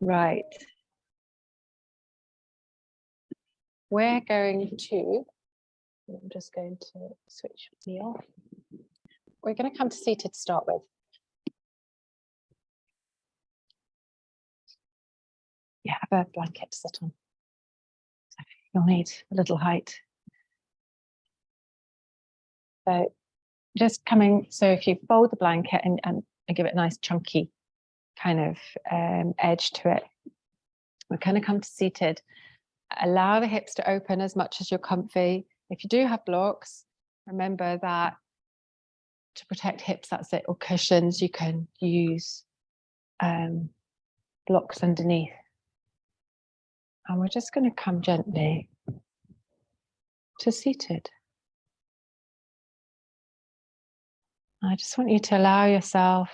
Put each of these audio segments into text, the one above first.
Right. We're going to, I'm just going to switch me off. We're going to come to seated to start with. You have a blanket to sit on. So you'll need a little height. So just coming, so if you fold the blanket and give it a nice chunky kind of edge to it, we're going to come to seated. Allow the hips to open as much as you're comfy. If you do have blocks, remember that to protect hips, that's it, or cushions, you can use blocks underneath. And we're just going to come gently to seated. I just want you to allow yourself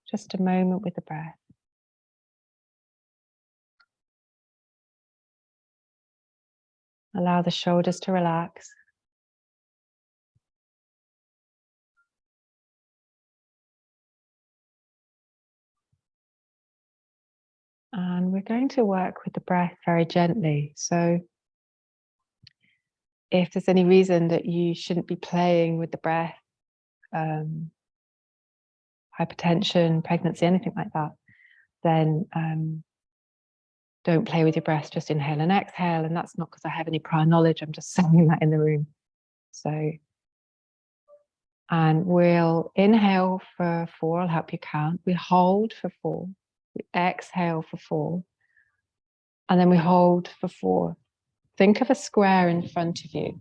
just a moment with the breath. Allow the shoulders to relax. And we're going to work with the breath very gently. So if there's any reason that you shouldn't be playing with the breath, hypertension, pregnancy, anything like that, then don't play with your breath, just inhale and exhale. And that's not because I have any prior knowledge, I'm just saying that in the room. So, and we'll inhale for 4, I'll help you count. We hold for 4, we exhale for 4, and then we hold for 4. Think of a square in front of you,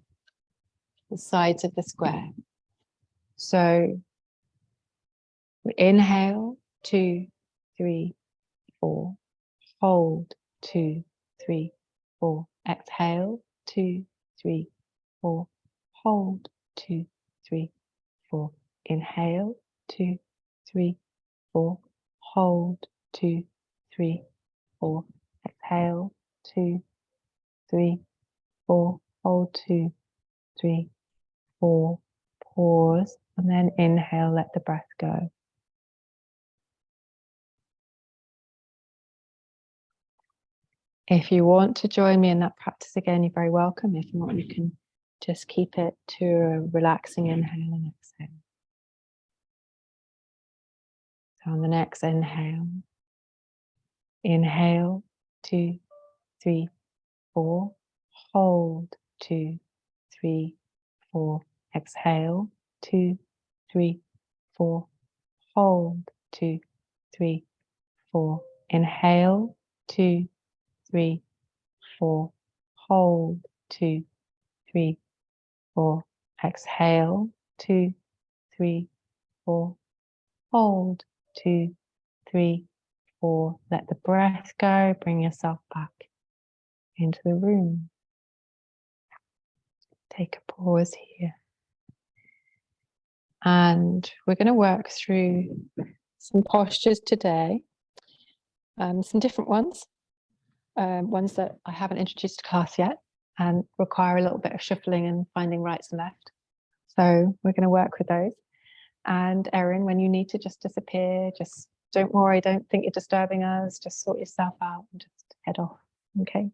the sides of the square. So we inhale, 2, 3, 4, hold, 2, 3, 4, exhale, 2, 3, 4, hold, 2, 3, 4, inhale, 2, 3, 4, hold, 2, 3, 4, exhale, 2, 3, 4, hold, 2, 3, 4, pause, and then inhale, let the breath go. If you want to join me in that practice again, you're very welcome. If not, you can just keep it to a relaxing inhale and exhale. So on the next inhale, inhale, 2, 3, 4, hold, 2, 3, 4, exhale, 2, 3, 4, hold, 2, 3, 4, inhale, 2, 3, 4, hold, 2, 3, 4, exhale, 2, 3, 4, hold, 2, 3, 4, let the breath go, bring yourself back into the room. Take a pause here. And we're going to work through some postures today, some different ones. Ones that I haven't introduced to class yet and require a little bit of shuffling and finding rights and left. So we're going to work with those. And Erin, when you need to just disappear, just don't worry, don't think you're disturbing us, just sort yourself out and just head off, okay?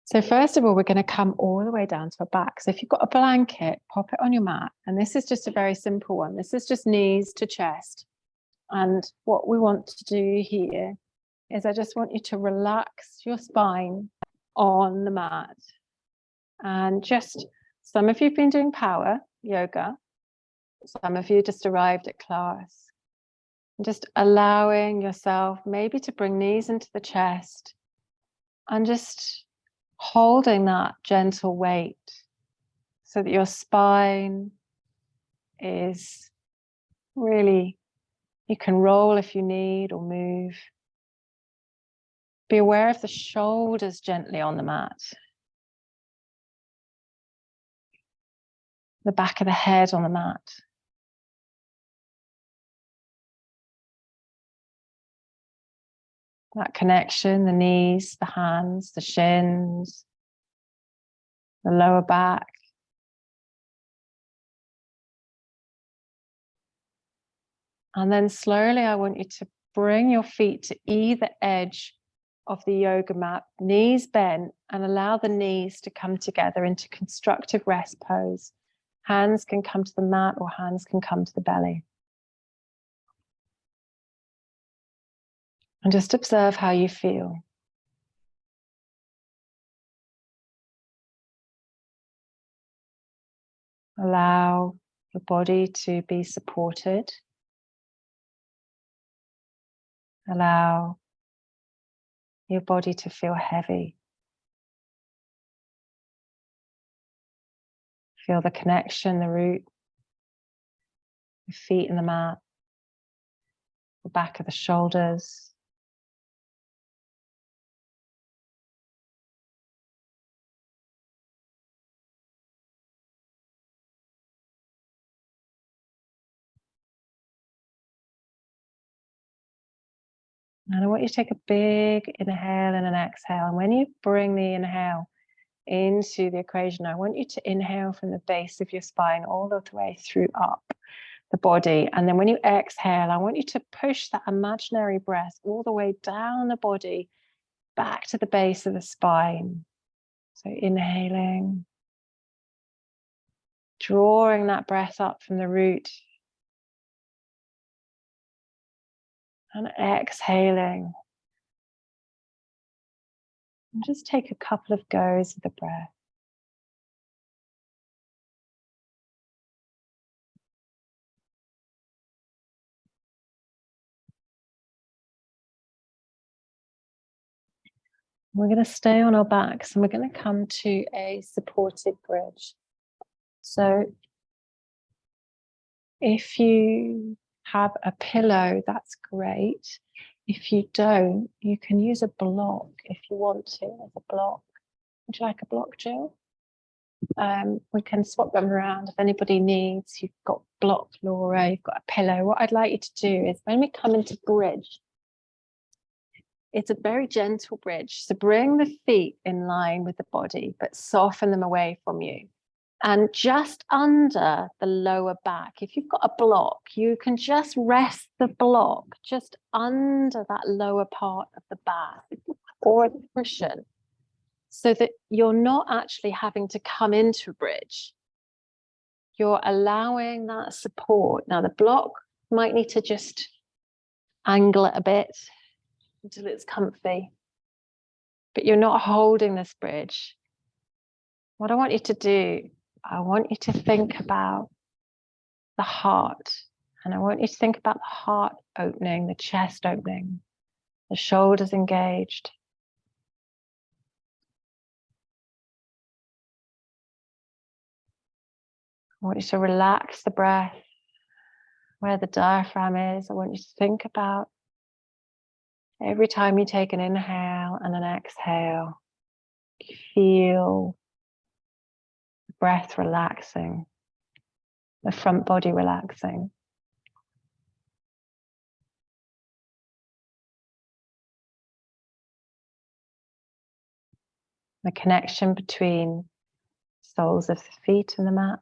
So first of all, we're going to come all the way down to our back. So if you've got a blanket, pop it on your mat. And this is just a very simple one. This is just knees to chest. And what we want to do here is I just want you to relax your spine on the mat. And just, some of you have been doing power yoga, some of you just arrived at class. And just allowing yourself maybe to bring knees into the chest and just holding that gentle weight so that your spine is really, you can roll if you need or move. Be aware of the shoulders gently on the mat. The back of the head on the mat. That connection, the knees, the hands, the shins, the lower back. And then slowly, I want you to bring your feet to either edge of the yoga mat, knees bent, and allow the knees to come together into constructive rest pose. Hands can come to the mat or hands can come to the belly. And just observe how you feel. Allow your body to be supported. Allow your body to feel heavy. Feel the connection, the root, the feet in the mat, the back of the shoulders. And I want you to take a big inhale and an exhale. And when you bring the inhale into the equation, I want you to inhale from the base of your spine all the way through up the body. And then when you exhale, I want you to push that imaginary breath all the way down the body, back to the base of the spine. So inhaling, drawing that breath up from the root, and exhaling. And just take a couple of goes with the breath. We're going to stay on our backs and we're going to come to a supported bridge. So if you have a pillow, that's great. If you don't, you can use a block if you want to, as a block. Would you like a block, Jill? We can swap them around if anybody needs. You've got block, Laura, you've got a pillow. What I'd like you to do is when we come into bridge, it's a very gentle bridge. So bring the feet in line with the body, but soften them away from you. And just under the lower back, if you've got a block, you can just rest the block just under that lower part of the back or the cushion, so that you're not actually having to come into a bridge. You're allowing that support. Now the block might need to just angle it a bit until it's comfy, but you're not holding this bridge. What I want you to do, I want you to think about the heart, and I want you to think about the heart opening, the chest opening, the shoulders engaged. I want you to relax the breath where the diaphragm is. I want you to think about every time you take an inhale and an exhale, you feel the breath relaxing, the front body relaxing. The connection between soles of the feet and the mat.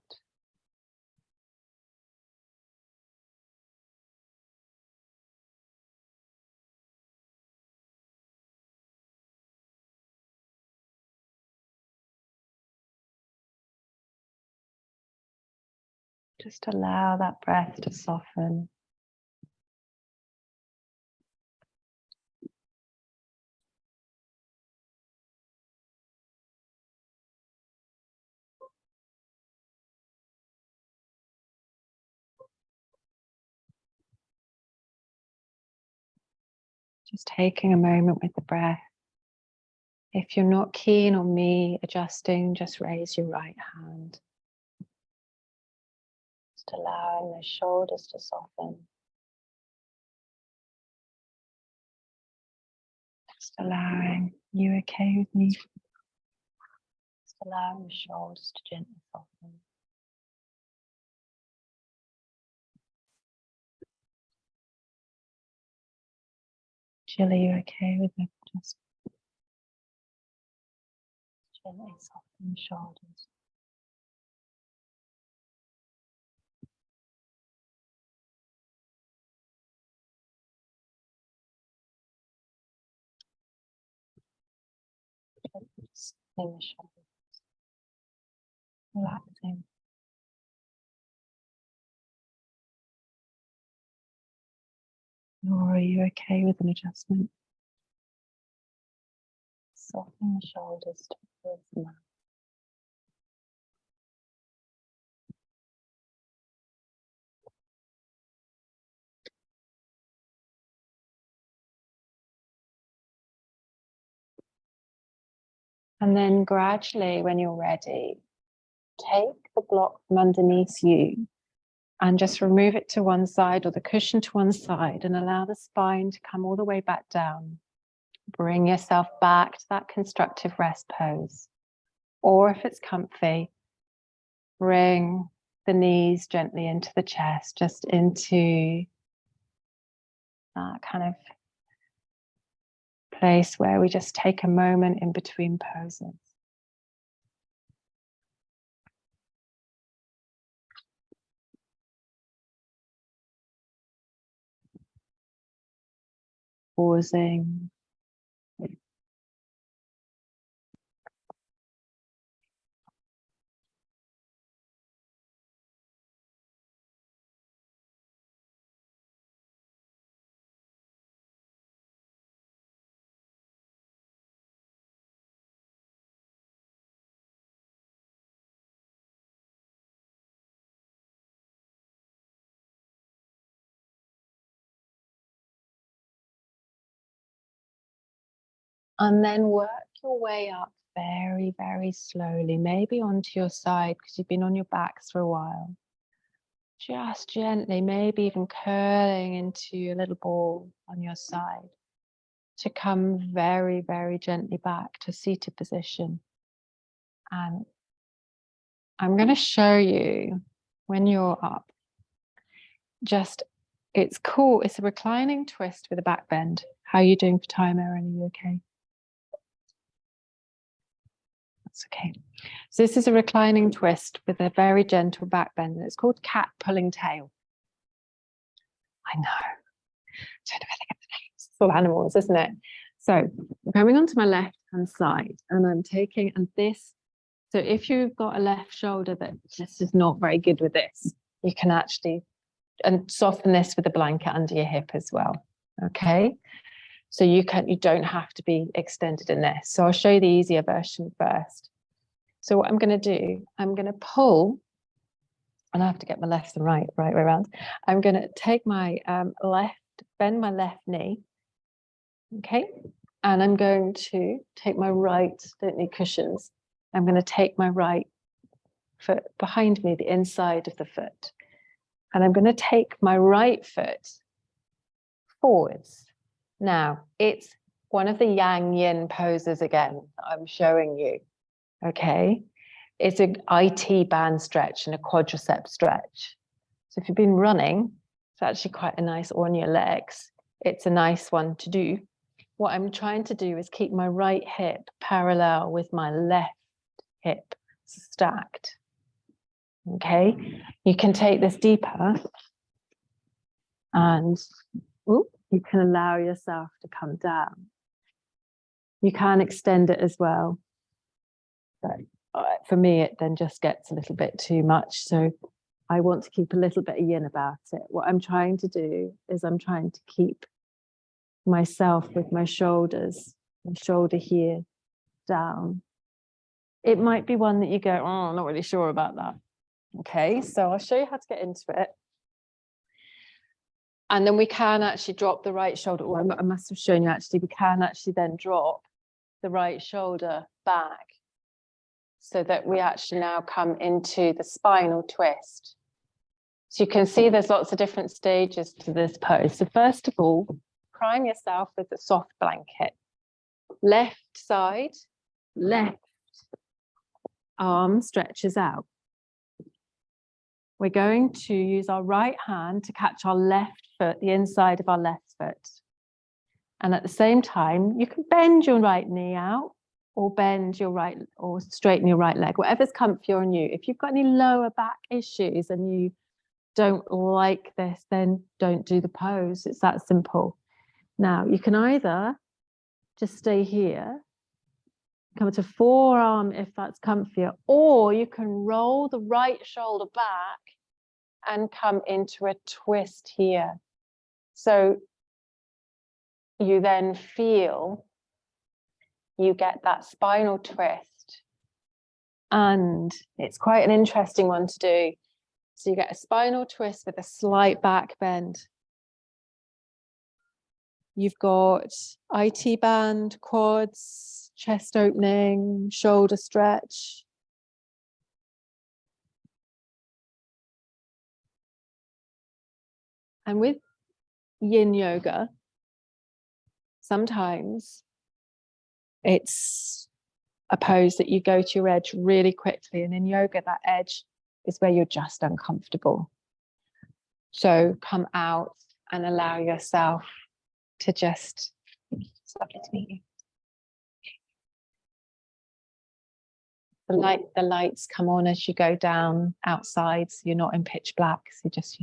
Just allow that breath to soften. Just taking a moment with the breath. If you're not keen on me adjusting, just raise your right hand. Just allowing the shoulders to soften. Just allowing, you okay with me? Just allowing the shoulders to gently soften. Jill, are you okay with me? Just gently soften the shoulders. Just in the shoulders, relaxing. Or are you okay with an adjustment? Softening the shoulders towards the mat. And then gradually, when you're ready, take the block from underneath you and just remove it to one side, or the cushion to one side, and allow the spine to come all the way back down. Bring yourself back to that constructive rest pose. Or if it's comfy, bring the knees gently into the chest, just into that kind of place where we just take a moment in between poses. Pausing. And then work your way up very, very slowly, maybe onto your side because you've been on your backs for a while. Just gently, maybe even curling into a little ball on your side to come very, very gently back to seated position. And I'm going to show you when you're up. It's cool. It's a reclining twist with a back bend. How are you doing for time, Erin? Are you okay? That's okay. So this is a reclining twist with a very gentle back bend, and it's called cat pulling tail. I know. I don't know where they get the names. It's all animals, isn't it? So I'm coming onto my left hand side, and I'm taking, and this, so if you've got a left shoulder that just is not very good with this, you can actually, and soften this with a blanket under your hip as well. Okay. So you don't have to be extended in this. So I'll show you the easier version first. So what I'm going to do, I'm going to pull, and I have to get my left and right way around. I'm going to take my bend my left knee. Okay. And I'm going to take my right, don't need cushions. I'm going to take my right foot behind me, the inside of the foot. And I'm going to take my right foot forwards. Now, it's one of the yang yin poses again that I'm showing you, okay? It's an IT band stretch and a quadricep stretch. So if you've been running, it's actually quite a nice, or on your legs, it's a nice one to do. What I'm trying to do is keep my right hip parallel with my left hip stacked, okay? You can take this deeper and you can allow yourself to come down. You can extend it as well. But for me, it then just gets a little bit too much. So I want to keep a little bit of yin about it. What I'm trying to do is I'm trying to keep myself with my shoulders, my shoulder here down. It might be one that you go, oh, I'm not really sure about that. Okay, so I'll show you how to get into it. And then we can actually drop the right shoulder. Or I must have shown you actually, we can actually then drop the right shoulder back so that we actually now come into the spinal twist. So you can see there's lots of different stages to this pose. So first of all, prime yourself with a soft blanket. Left side, left arm stretches out. We're going to use our right hand to catch our left foot, the inside of our left foot. And at the same time, you can bend your right knee out or bend your right, or straighten your right leg, whatever's comfier on you. If you've got any lower back issues and you don't like this, then don't do the pose. It's that simple. Now, you can either just stay here Come to forearm if that's comfier, or you can roll the right shoulder back and come into a twist here. So you then feel you get that spinal twist, and it's quite an interesting one to do. So you get a spinal twist with a slight back bend. You've got IT band, quads, chest opening, shoulder stretch. And with Yin Yoga, sometimes it's a pose that you go to your edge really quickly. And in yoga, that edge is where you're just uncomfortable. So come out and allow yourself to just, it's lovely to meet you. The lights come on as you go down outside, so you're not in pitch black, so just,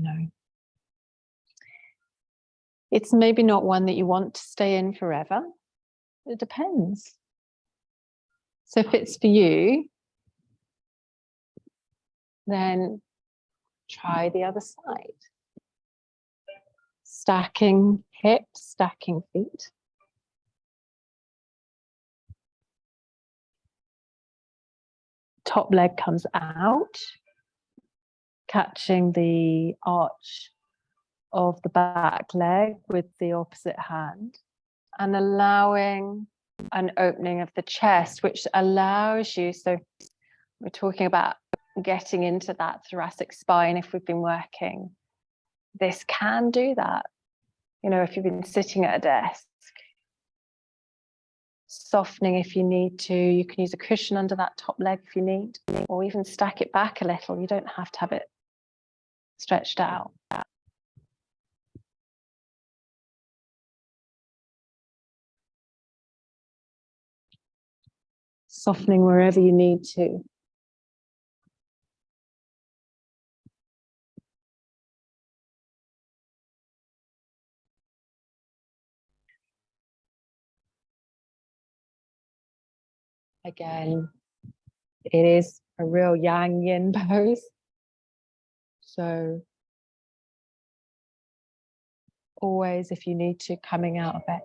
it's maybe not one that you want to stay in forever. It depends. So if it's for you, then try the other side. Stacking hips, stacking feet. Top leg comes out, catching the arch of the back leg with the opposite hand, and allowing an opening of the chest, which allows you, so we're talking about getting into that thoracic spine if we've been working. This can do that. If you've been sitting at a desk, softening if you need to. You can use a cushion under that top leg if you need, or even stack it back a little. You don't have to have it stretched out. Softening wherever you need to. Again, it is a real yang yin pose. So always, if you need to, coming out of it.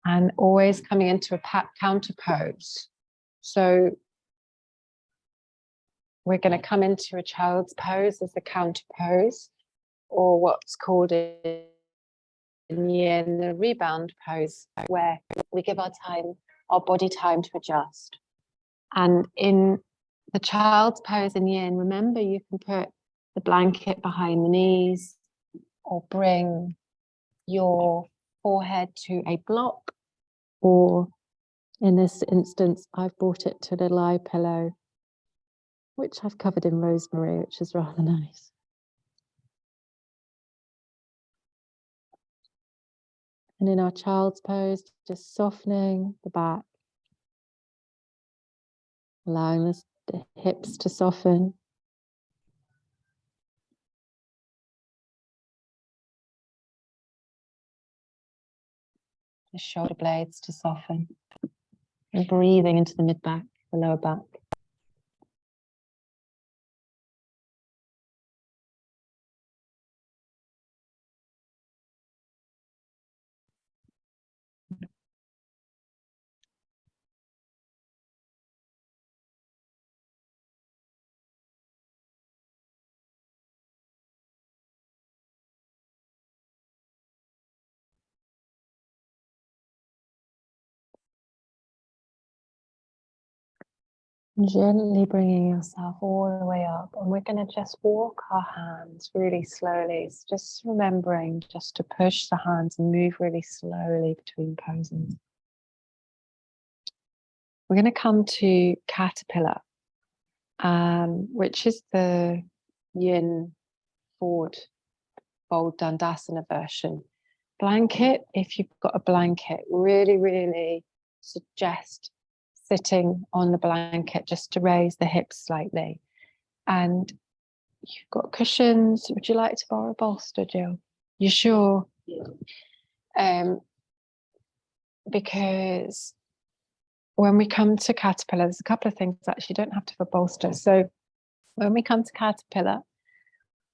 And always coming into a counter pose. So we're going to come into a child's pose as the counter pose, or what's called in yin the rebound pose, where we give our body time to adjust. And in the child's pose in yin, remember, you can put the blanket behind the knees, or bring your forehead to a block, or in this instance, I've brought it to a little eye pillow, which I've covered in rosemary, which is rather nice. And in our child's pose, just softening the back, allowing the hips to soften. The shoulder blades to soften. And breathing into the mid-back, the lower back. Gently bringing yourself all the way up, and we're going to just walk our hands really slowly. So just remembering just to push the hands and move really slowly between poses. We're going to come to caterpillar, which is the yin forward fold dandasana version. Blanket, if you've got a blanket, really suggest sitting on the blanket just to raise the hips slightly. And you've got cushions. Would you like to borrow a bolster, Jill? You sure? Because when we come to caterpillar, there's a couple of things actually. You don't have to have a bolster. So when we come to caterpillar,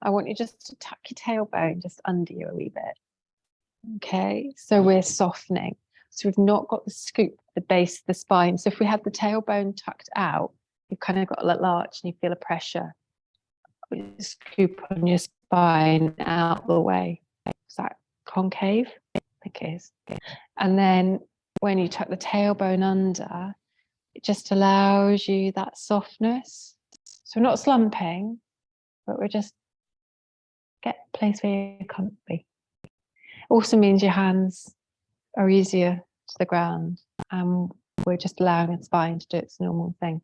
I want you just to tuck your tailbone just under you a wee bit. Okay, so we're softening. So we've not got the scoop at the base of the spine. So if we had the tailbone tucked out, you've kind of got a little arch and you feel a pressure. Scoop on your spine out the way. Is that concave? I think it is. And then when you tuck the tailbone under, it just allows you that softness. So we're not slumping, but we're just get a place where you're comfy. Also means your hands are easier to the ground, and we're just allowing the spine to do its normal thing.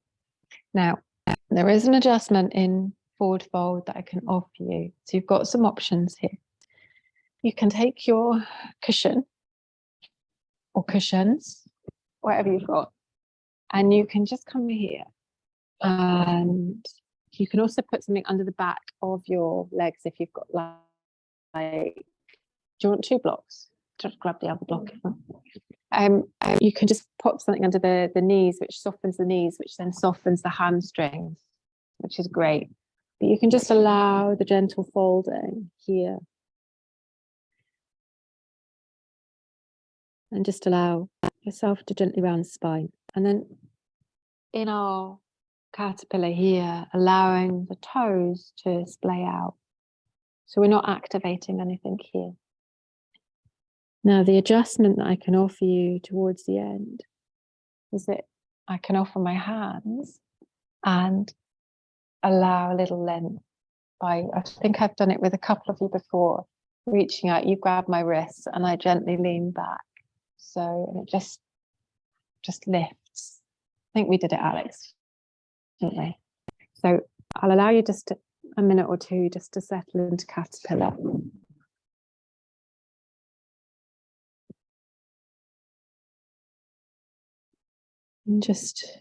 Now, there is an adjustment in forward fold that I can offer you. So you've got some options here. You can take your cushion or cushions, whatever you've got, and you can just come here, and you can also put something under the back of your legs if you've got like, do you want 2 blocks? Just grab the other block. You can just pop something under the knees, which softens the knees, which then softens the hamstrings, which is great. But you can just allow the gentle folding here. And just allow yourself to gently round the spine. And then in our caterpillar here, allowing the toes to splay out. So we're not activating anything here. Now, the adjustment that I can offer you towards the end is that I can offer my hands and allow a little length by, I think I've done it with a couple of you before, reaching out, you grab my wrists and I gently lean back. So and it just lifts. I think we did it, Alex, didn't we? So I'll allow you just a minute or two just to settle into caterpillar. And just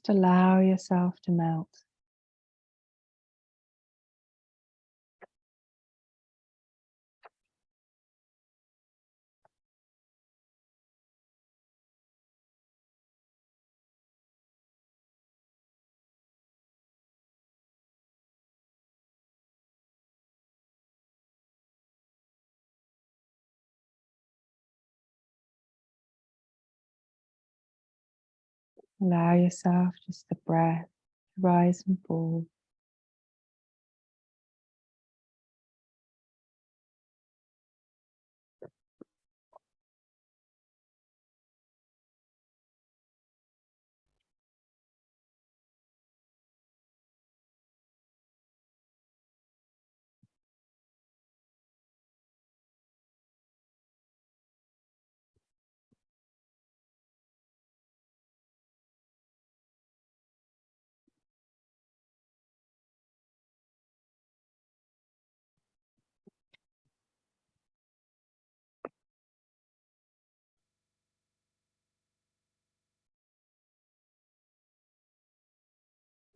allow yourself to melt. Allow yourself just the breath to rise and fall.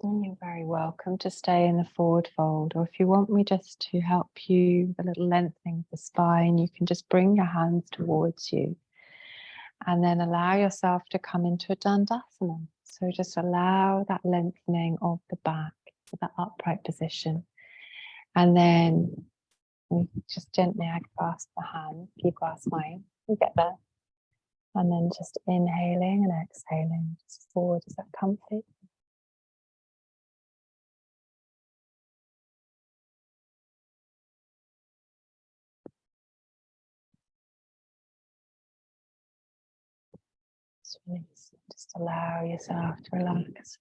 And you're very welcome to stay in the forward fold, or if you want me just to help you with a little lengthening of the spine, you can just bring your hands towards you and then allow yourself to come into a Dandasana. So just allow that lengthening of the back, that upright position. And then just gently I grasp the hand, you grasp mine, you get there. And then just inhaling and exhaling, just forward. Is that comfy? Just release. Just allow yourself to relax.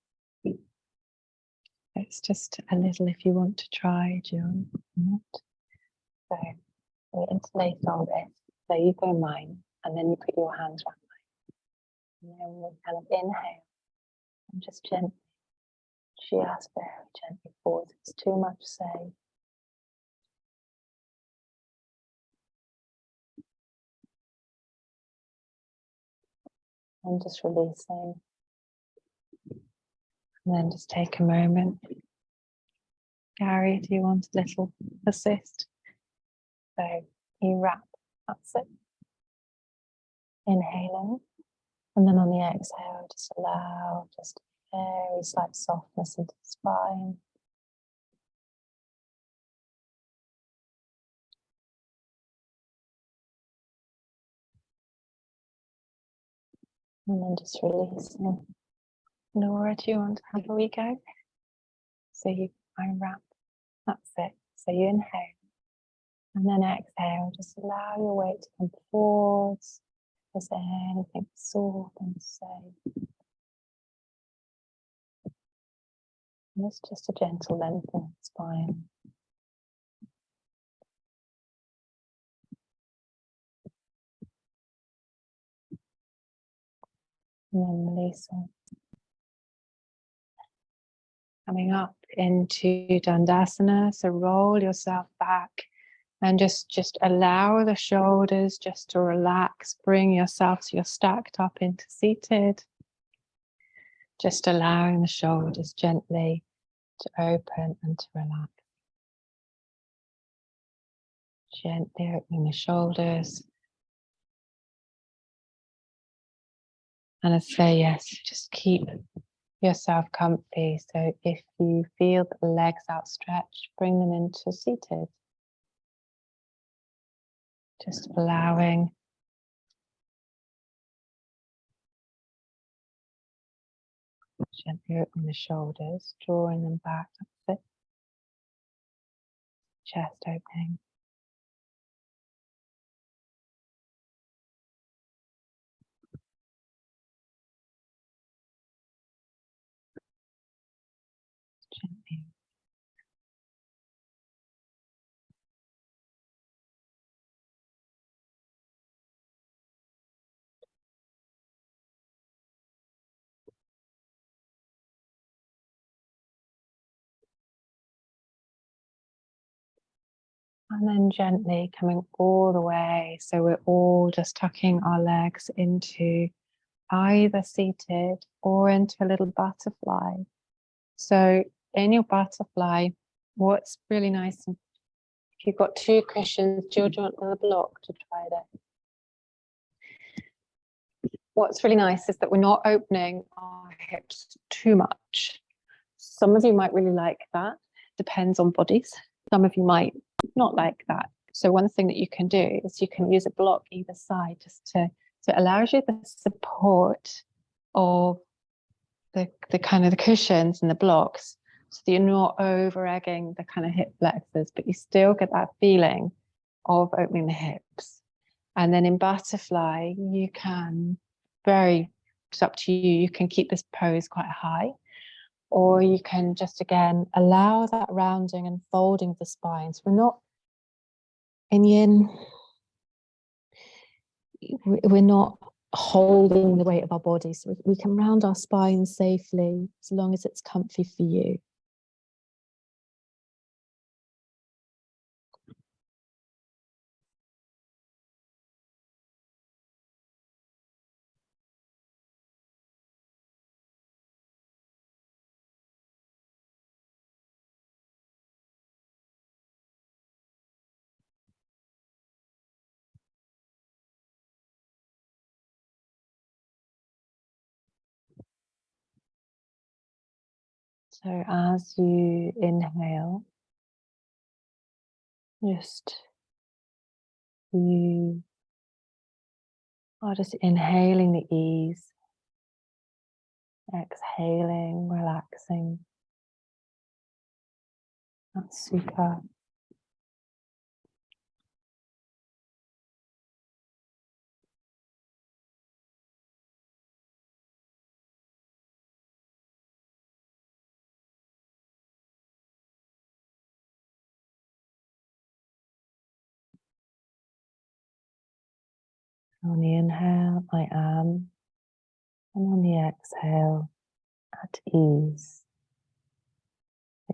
It's just a little if you want to try, Jill. So we interlace on this. So you go mine, and then you put your hands around mine. And then we kind of inhale and just gently, just very gently pause. If it's too much, say. And just releasing. And then just take a moment. Gary, do you want a little assist? So you wrap, that's it. Inhaling. And then on the exhale, just allow just very slight softness into the spine. And then just releasing. Nora, do you want to have a wee go? So you unwrap, that's it. So you inhale. And then exhale, just allow your weight to come forwards. If there's anything sore, then say. And it's just a gentle lengthening of the spine. And then releasing. Coming up into Dandasana, so roll yourself back and just allow the shoulders just to relax. Bring yourself so you're stacked up into seated. Just allowing the shoulders gently to open and to relax. Gently opening the shoulders. And I say yes, just keep yourself comfy. So if you feel the legs outstretched, bring them into seated. Just allowing gently opening the shoulders, drawing them back. That's it. Chest opening. Gently. And then gently coming all the way. So we're all just tucking our legs into either seated or into a little butterfly. So in your butterfly, what's really nice, if you've got two cushions, do you want the block to try that? What's really nice is that we're not opening our hips too much. Some of you might really like that. Depends on bodies. Some of you might not like that. So one thing that you can do is you can use a block either side just to, so it allows you the support of the kind of the cushions and the blocks so that you're not over egging the kind of hip flexors, but you still get that feeling of opening the hips. And then in butterfly, you can it's up to you, you can keep this pose quite high, or you can just, again, allow that rounding and folding of the spine. So we're not, in Yin, we're not holding the weight of our body. So we can round our spine safely as long as it's comfy for you. So as you inhale, you are just inhaling the ease, exhaling, relaxing. That's super. On the inhale, I am. And on the exhale, at ease.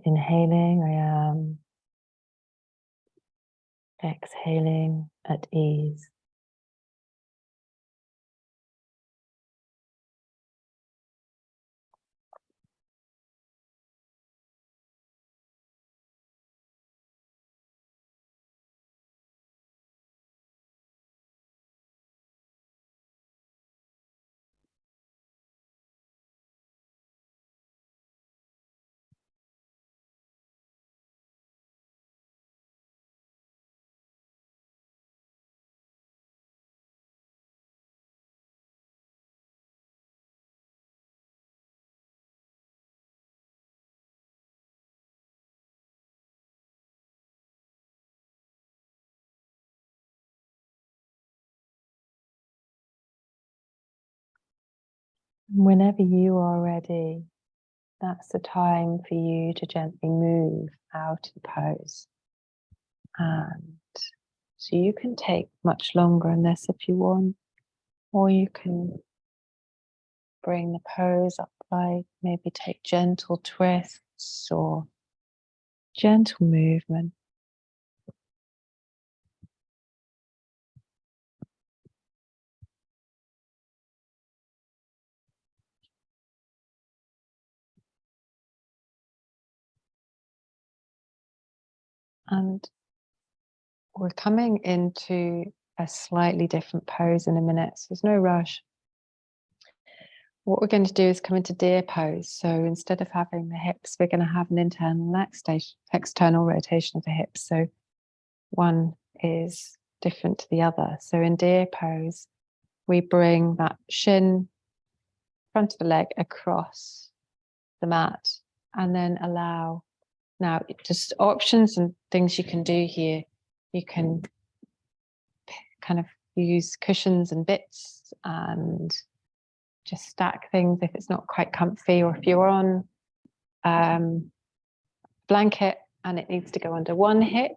Inhaling, I am. Exhaling, at ease. Whenever you are ready, that's the time for you to gently move out of the pose. And so you can take much longer on this if you want, or you can bring the pose upright, maybe take gentle twists or gentle movement. And we're coming into a slightly different pose in a minute, so there's no rush. What we're going to do is come into deer pose. So instead of having the hips, we're going to have an internal and external rotation of the hips. So one is different to the other. So in deer pose, we bring that shin, front of the leg across the mat, and then allow. Now, just options and things you can do here. You can kind of use cushions and bits and just stack things if it's not quite comfy, or if you're on blanket and it needs to go under one hip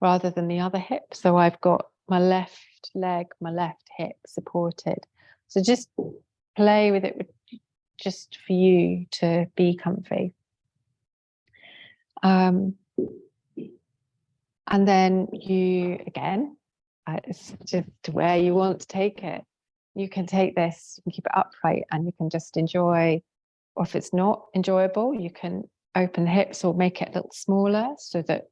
rather than the other hip. So I've got my left leg, my left hip supported. So just play with it just for you to be comfy. And then you, again, it's just where you want to take it. You can take this and keep it upright, and you can just enjoy, or if it's not enjoyable, you can open the hips or make it a little smaller so that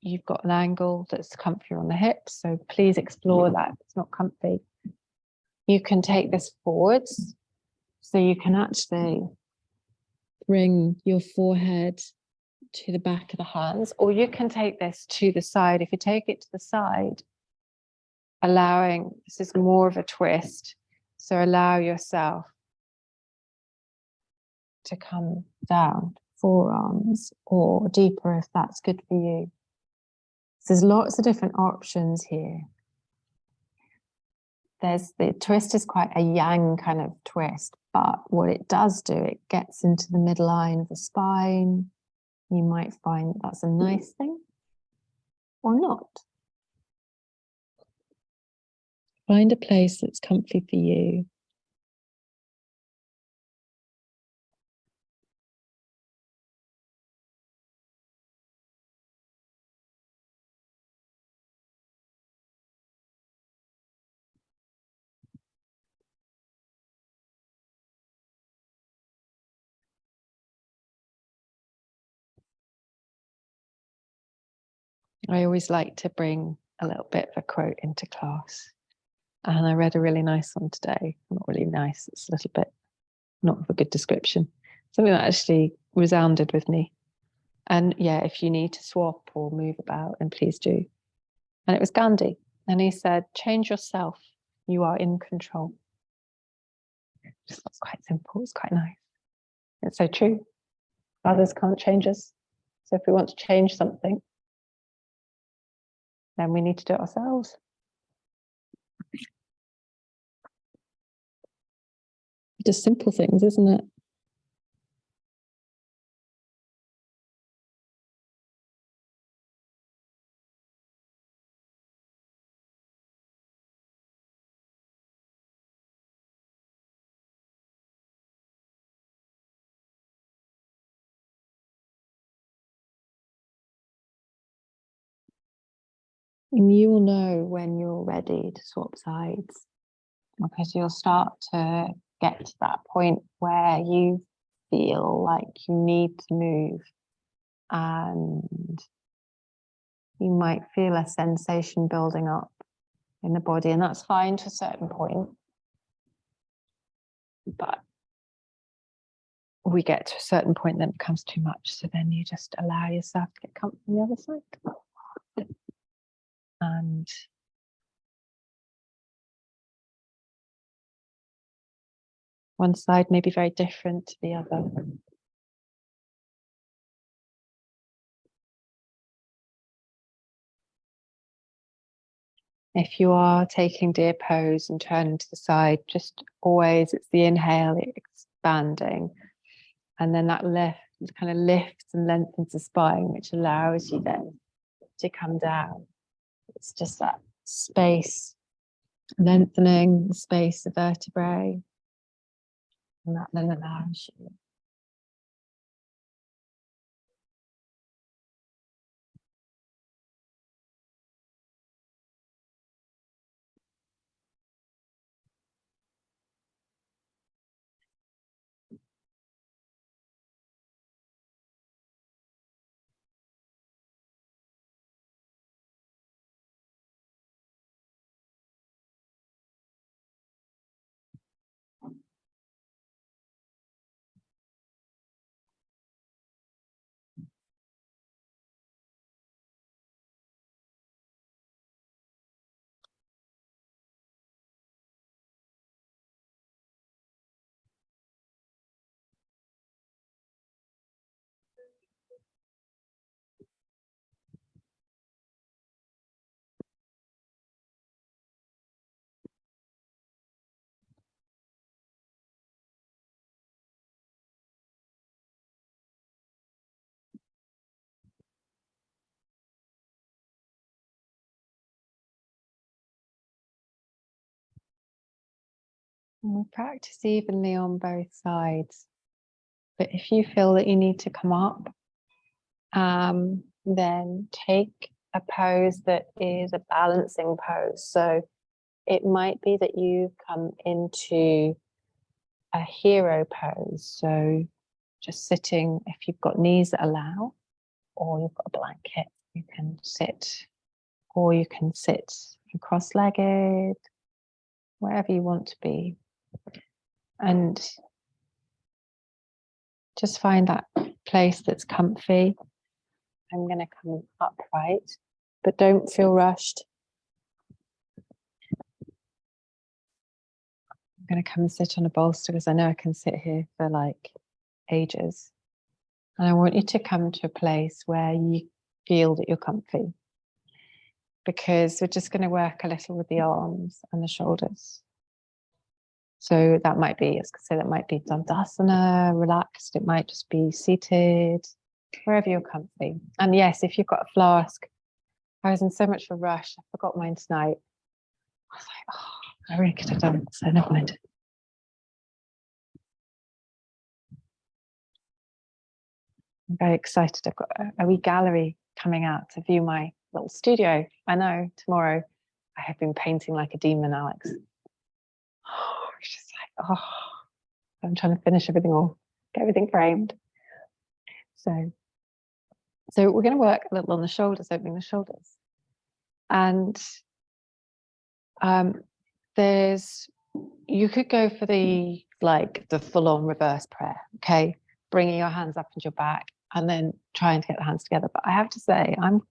you've got an angle that's comfier on the hips. So please explore that if it's not comfy. You can take this forwards, so you can actually bring your forehead to the back of the hands, or you can take this to the side. If you take it to the side, allowing, this is more of a twist, so allow yourself to come down, forearms, or deeper if that's good for you. So there's lots of different options here. There's the twist is quite a yang kind of twist, but what it does do, it gets into the midline of the spine. You might find that's a nice thing or not. Find a place that's comfy for you. I always like to bring a little bit of a quote into class. And I read a really nice one today. Not really nice, it's a little bit not of a good description. Something that actually resounded with me. And yeah, if you need to swap or move about, then please do. And it was Gandhi. And he said, change yourself. You are in control. Just that's quite simple. It's quite nice. It's so true. Others can't change us. So if we want to change something, then we need to do it ourselves. Just simple things, isn't it? And you will know when you're ready to swap sides, because you'll start to get to that point where you feel like you need to move, and you might feel a sensation building up in the body, and that's fine to a certain point. But we get to a certain point, then it becomes too much. So then you just allow yourself to get comfortable on the other side. And one side may be very different to the other. If you are taking deer pose and turning to the side, just always, it's the inhale, expanding. And then that lift kind of lifts and lengthens the spine, which allows you then to come down. It's just that space, lengthening the space of vertebrae. And that then allows you. And we practice evenly on both sides. But if you feel that you need to come up, then take a pose that is a balancing pose. So it might be that you come into a hero pose. So just sitting, if you've got knees that allow, or you've got a blanket, you can sit, or you can sit cross-legged, wherever you want to be. And just find that place that's comfy. I'm going to come upright, but don't feel rushed. I'm going to come and sit on a bolster because I know I can sit here for like ages. And I want you to come to a place where you feel that you're comfy, because we're just going to work a little with the arms and the shoulders. So that might be, I was going to say, that might be Dandasana, relaxed. It might just be seated, wherever you're comfy. And yes, if you've got a flask, I was in so much of a rush. I forgot mine tonight. I was like, oh, I really could have done it, so never mind. I'm very excited. I've got a wee gallery coming out to view my little studio. I know tomorrow I have been painting like a demon, Alex. Oh, it's just like, oh, I'm trying to finish everything off, get everything framed. So we're going to work a little on the shoulders, opening the shoulders. And you could go for the full-on reverse prayer, okay? Bringing your hands up into your back and then trying to get the hands together. But I have to say, I'm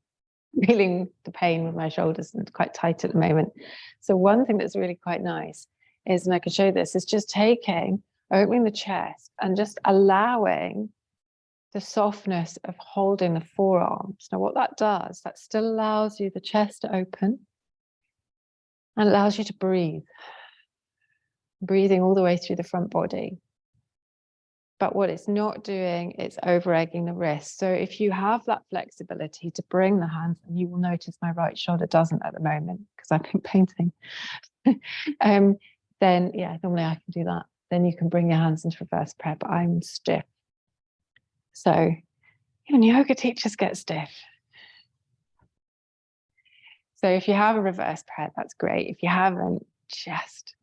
feeling the pain with my shoulders and quite tight at the moment. So one thing that's really quite nice is, and I can show this, is just opening the chest and just allowing the softness of holding the forearms. Now what that does, that still allows you the chest to open and allows you to breathe. Breathing all the way through the front body. But what it's not doing, it's over-egging the wrist. So if you have that flexibility to bring the hands, and you will notice my right shoulder doesn't at the moment because I've been painting, then yeah, normally I can do that. Then you can bring your hands into reverse prayer, but I'm stiff. So even yoga teachers get stiff. So if you have a reverse prayer, that's great. If you haven't, just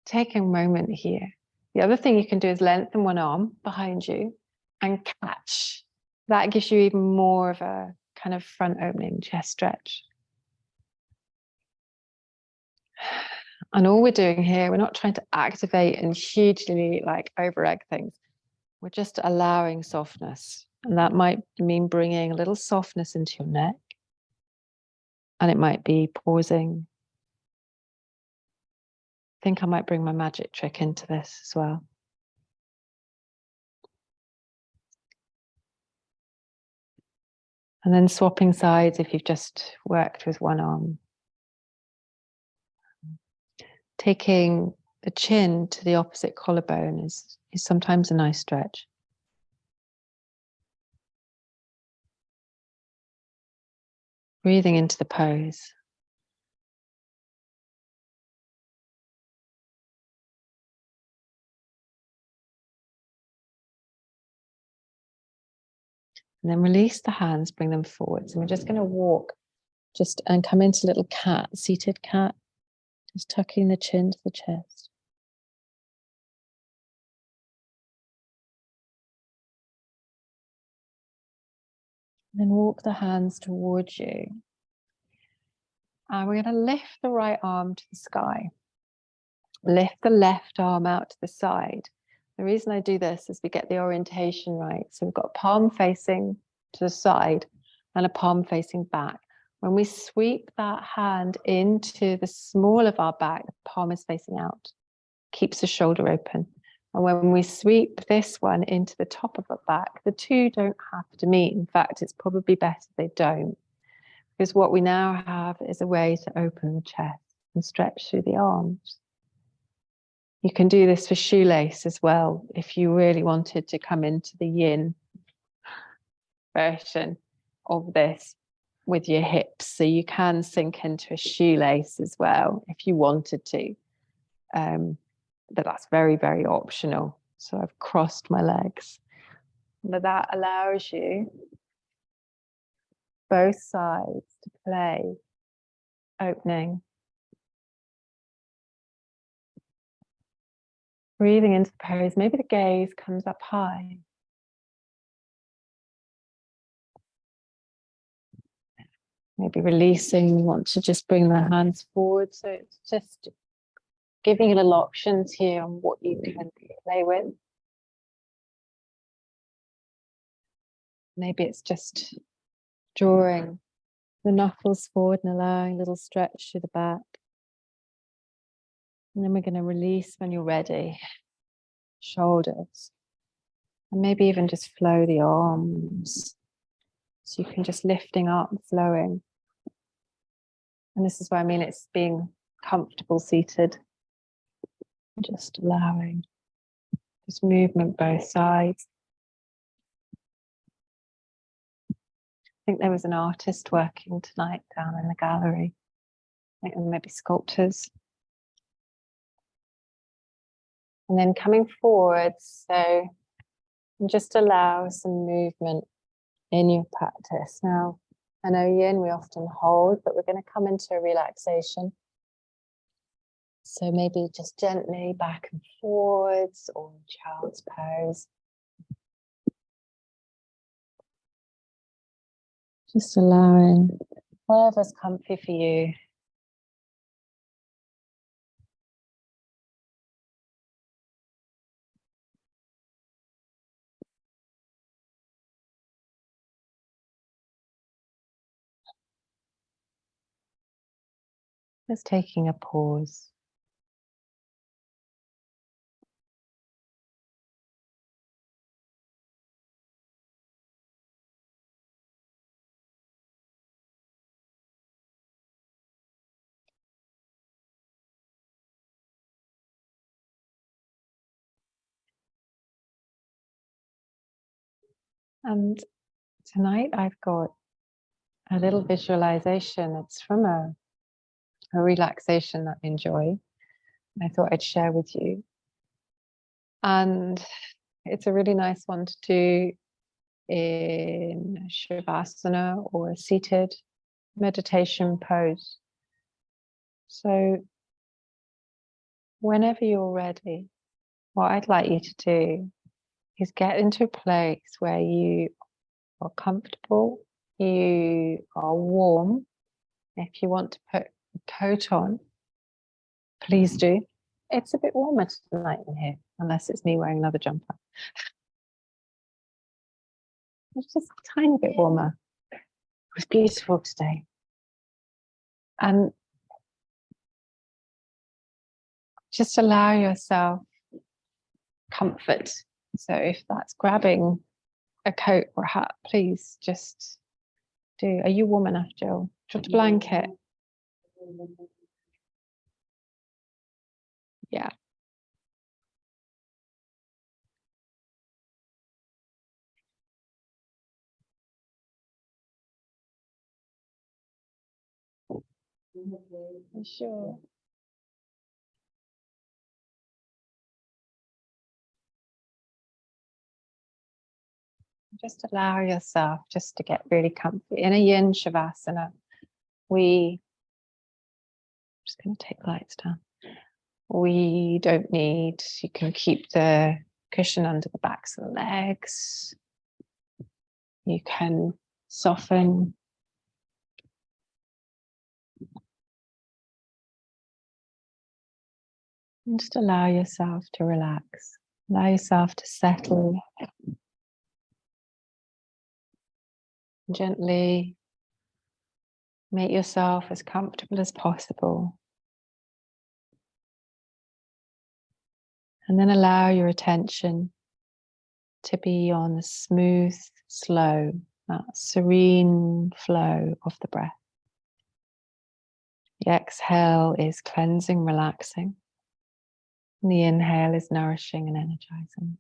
take a moment here. The other thing you can do is lengthen one arm behind you and catch. That gives you even more of a kind of front opening chest stretch. And all we're doing here, we're not trying to activate and hugely like over-egg things. We're just allowing softness. And that might mean bringing a little softness into your neck. And it might be pausing. I think I might bring my magic trick into this as well. And then swapping sides if you've just worked with one arm. Taking the chin to the opposite collarbone is sometimes a nice stretch. Breathing into the pose. And then release the hands, bring them forwards. And we're just going to walk and come into little cat, seated cat. Just tucking the chin to the chest. And then walk the hands towards you. And we're going to lift the right arm to the sky. Lift the left arm out to the side. The reason I do this is we get the orientation right. So we've got a palm facing to the side and a palm facing back. When we sweep that hand into the small of our back, the palm is facing out. Keeps the shoulder open. And when we sweep this one into the top of the back, the two don't have to meet. In fact, it's probably better they don't. Because what we now have is a way to open the chest and stretch through the arms. You can do this for shoelace as well, if you really wanted to come into the yin version of this with your hips. So you can sink into a shoelace as well, if you wanted to. But that's very, very optional. So I've crossed my legs. But that allows you both sides to play, opening. Breathing into the pose, maybe the gaze comes up high. Maybe releasing, you want to just bring the hands forward. So it's just giving you little options here on what you can play with. Maybe it's just drawing the knuckles forward and allowing a little stretch through the back. And then we're going to release when you're ready. Shoulders. And maybe even just flow the arms. So you can just lifting up and flowing. And this is what I mean, it's being comfortable seated. Just allowing just movement both sides. I think there was an artist working tonight down in the gallery. I think maybe sculptors. And then coming forward, so just allow some movement in your practice. Now, I know yin we often hold, but we're going to come into a relaxation. So maybe just gently back and forwards or child's pose. Just allowing whatever's comfy for you. Just taking a pause. And tonight I've got a little visualization. It's from a relaxation that I enjoy. I thought I'd share with you. And it's a really nice one to do in Shavasana or seated meditation pose. So whenever you're ready, what I'd like you to do is get into a place where you are comfortable, you are warm. If you want to put a coat on, please do. It's a bit warmer tonight in here, unless it's me wearing another jumper. It's just a tiny bit warmer. It was beautiful today. And just allow yourself comfort. So if that's grabbing a coat or a hat, please just do. Are you warm enough, Jill? Do you want a blanket? Yeah. Sure. Just allow yourself just to get really comfy. In a Yin Shavasana, I'm just going to take lights down. We don't need, you can keep the cushion under the backs of the legs. You can soften. And just allow yourself to relax. Allow yourself to settle. Gently make yourself as comfortable as possible. And then allow your attention to be on the smooth, slow, that serene flow of the breath. The exhale is cleansing, relaxing. And the inhale is nourishing and energizing.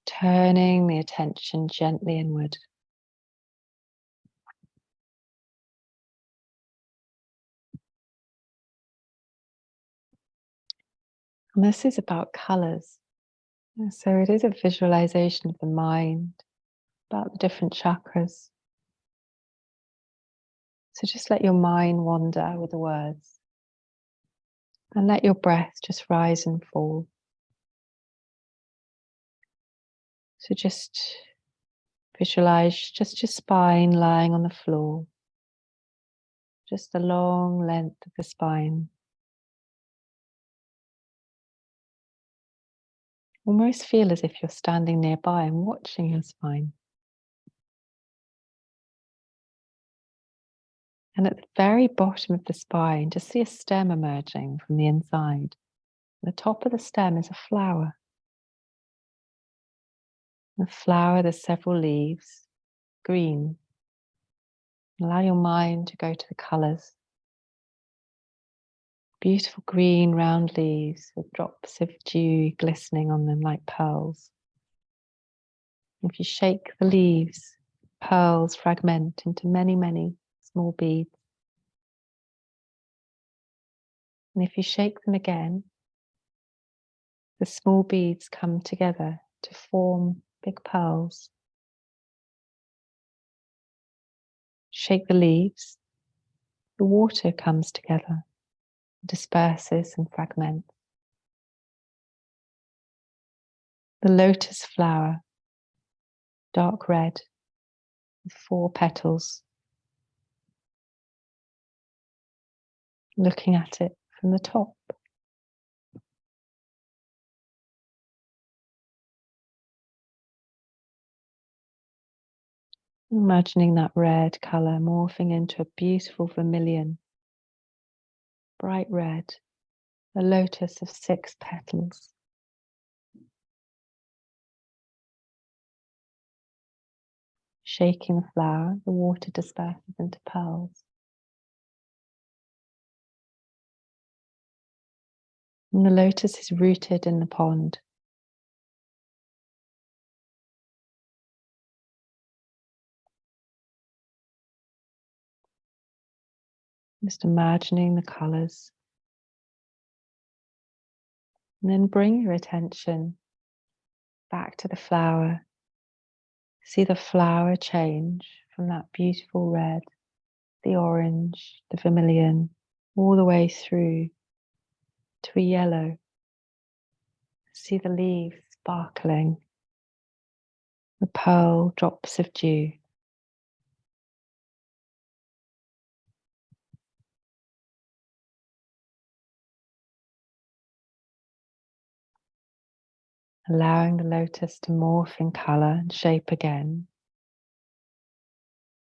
Turning the attention gently inward. And this is about colors. So it is a visualization of the mind, about the different chakras. So just let your mind wander with the words. And let your breath just rise and fall. So just visualize just your spine lying on the floor. Just the long length of the spine. Almost feel as if you're standing nearby and watching your spine. And at the very bottom of the spine, just see a stem emerging from the inside. The top of the stem is a flower. The flower, there's several leaves, green. Allow your mind to go to the colours. Beautiful green round leaves with drops of dew glistening on them like pearls. If you shake the leaves, pearls fragment into many, many small beads. And if you shake them again, the small beads come together to form big pearls. Shake the leaves, the water comes together, disperses and fragments. The lotus flower, dark red, with 4 petals. Looking at it from the top. Imagining that red colour morphing into a beautiful vermilion, bright red, a lotus of 6 petals. Shaking the flower, the water disperses into pearls. And the lotus is rooted in the pond. Just imagining the colours. And then bring your attention back to the flower. See the flower change from that beautiful red, the orange, the vermilion, all the way through to a yellow. See the leaves sparkling, the pearl drops of dew. Allowing the lotus to morph in colour and shape again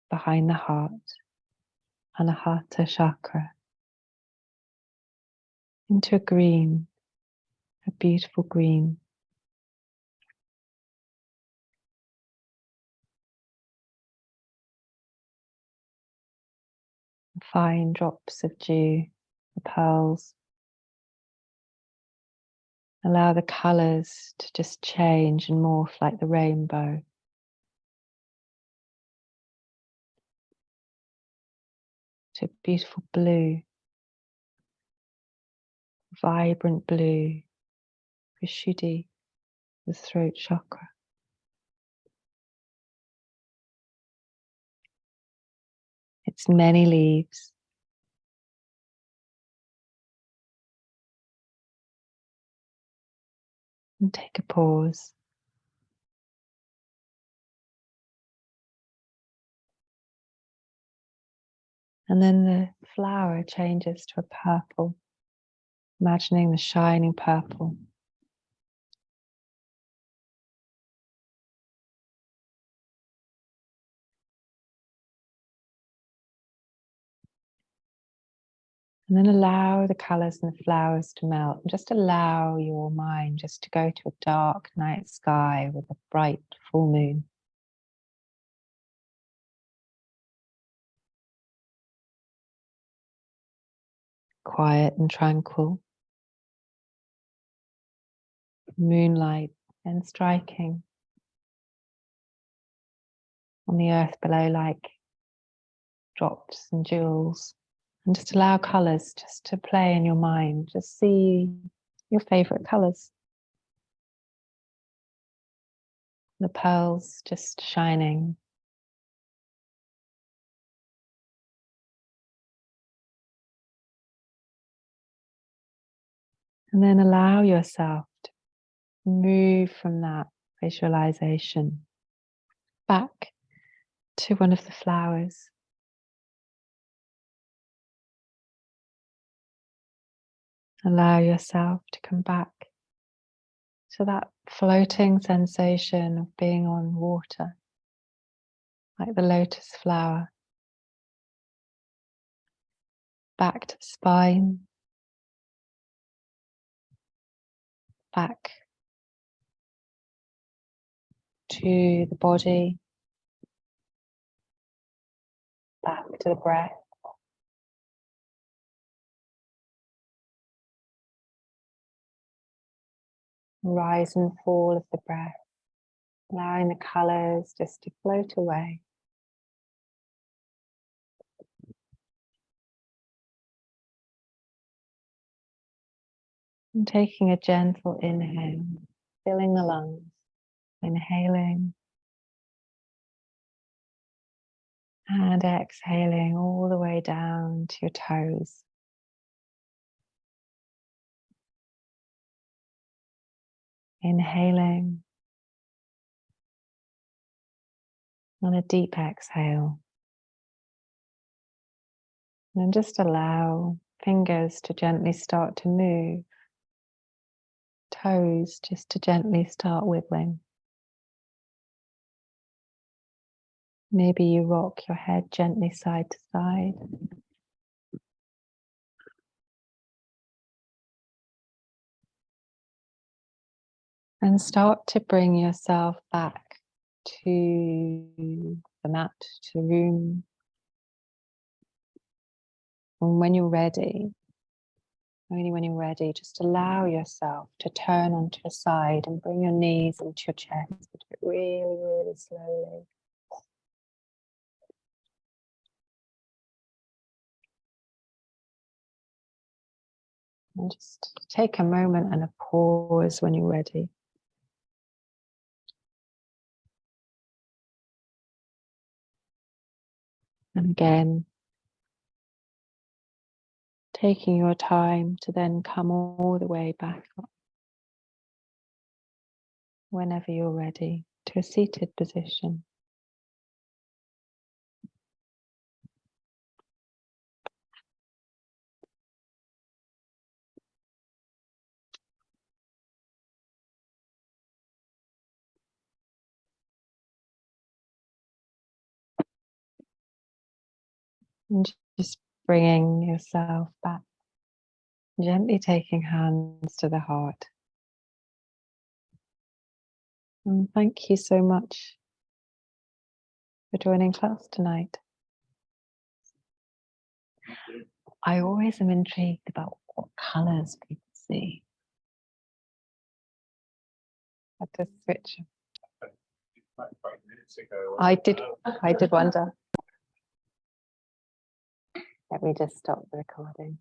behind the heart, Anahata chakra, into a green, a beautiful green. Fine drops of dew, the pearls. Allow the colours to just change and morph like the rainbow. To beautiful blue, vibrant blue, Vishuddhi, the throat chakra. Its many leaves. And take a pause. And then the flower changes to a purple, imagining the shining purple. And then allow the colours and the flowers to melt. And just allow your mind just to go to a dark night sky with a bright full moon. Quiet and tranquil. Moonlight and striking on the earth below like drops and jewels. And just allow colours just to play in your mind. Just see your favourite colours. The pearls just shining. And then allow yourself to move from that visualization back to one of the flowers. Allow yourself to come back to that floating sensation of being on water, like the lotus flower. Back to the spine, back to the body, back to the breath. Rise and fall of the breath, allowing the colours just to float away. And taking a gentle inhale, filling the lungs, inhaling and exhaling all the way down to your toes. Inhaling on a deep exhale. And just allow fingers to gently start to move, toes just to gently start wiggling. Maybe you rock your head gently side to side. And start to bring yourself back to the mat, to the room. And when you're ready, only when you're ready, just allow yourself to turn onto your side and bring your knees into your chest. Do it really, really slowly. And just take a moment and a pause when you're ready. And again, taking your time to then come all the way back up whenever you're ready to a seated position. And just bringing yourself back, gently taking hands to the heart. And thank you so much for joining class tonight. I always am intrigued about what colours people see. I had to switch. I did wonder. Let me just stop the recording.